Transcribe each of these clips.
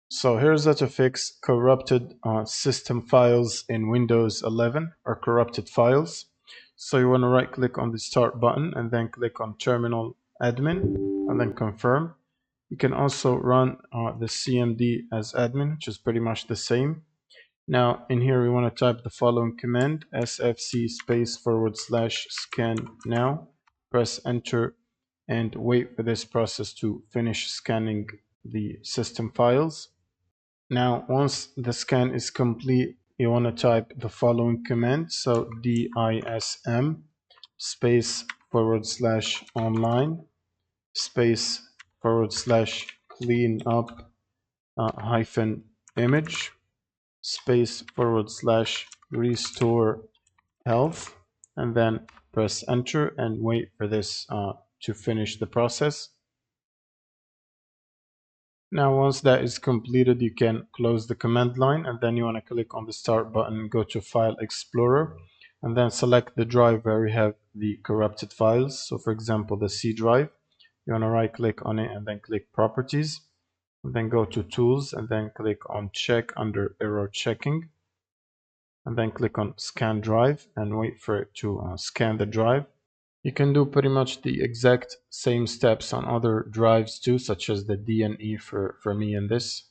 So here's how to fix corrupted system files in Windows 11 or corrupted files. So you want to right click on the start button and then click on terminal admin and then confirm. You can also run the CMD as admin, which is pretty much the same. Now in here we want to type the following command: sfc /scan now. Press enter and wait for this process to finish scanning the system files. Now, once the scan is complete, you want to type the following command. So DISM /online /clean up hyphen image /restore health, and then press enter and wait for this to finish the process. Now once that is completed, you can close the command line and then you want to click on the start button, go to File Explorer, and then select the drive where we have the corrupted files. So for example, the C drive. You want to right click on it and then click Properties, and then go to Tools and then click on Check under Error Checking, and then click on Scan Drive and wait for it to scan the drive. You can do pretty much the exact same steps on other drives too, such as the D and E for me in this.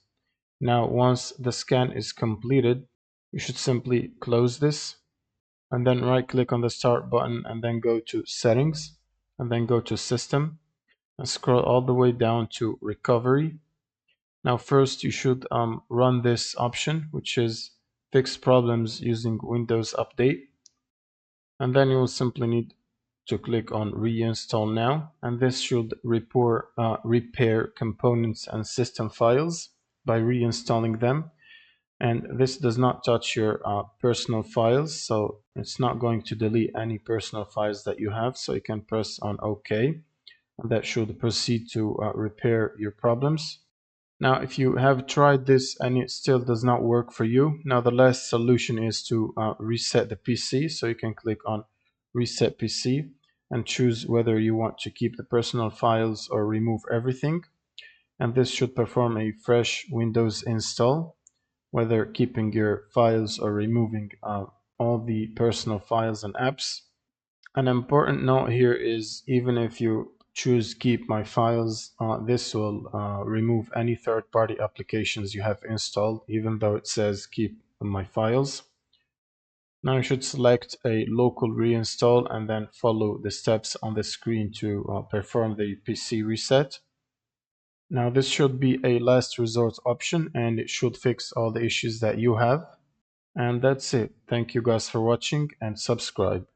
Now, once the scan is completed, you should simply close this and then right click on the start button and then go to Settings and then go to System and scroll all the way down to Recovery. Now first you should run this option, which is Fix Problems using Windows Update, and then you will simply need to click on Reinstall Now, and this should repair components and system files by reinstalling them. And this does not touch your personal files, so it's not going to delete any personal files that you have. So you can press on OK, and that should proceed to repair your problems. Now, if you have tried this and it still does not work for you, now the last solution is to reset the PC. So you can click on Reset PC and choose whether you want to keep the personal files or remove everything. And this should perform a fresh Windows install, whether keeping your files or removing all the personal files and apps. An important note here is even if you choose keep my files, this will remove any third-party applications you have installed, even though it says keep my files. Now you should select a local reinstall and then follow the steps on the screen to perform the PC reset. Now this should be a last resort option and it should fix all the issues that you have. And that's it. Thank you guys for watching and subscribe.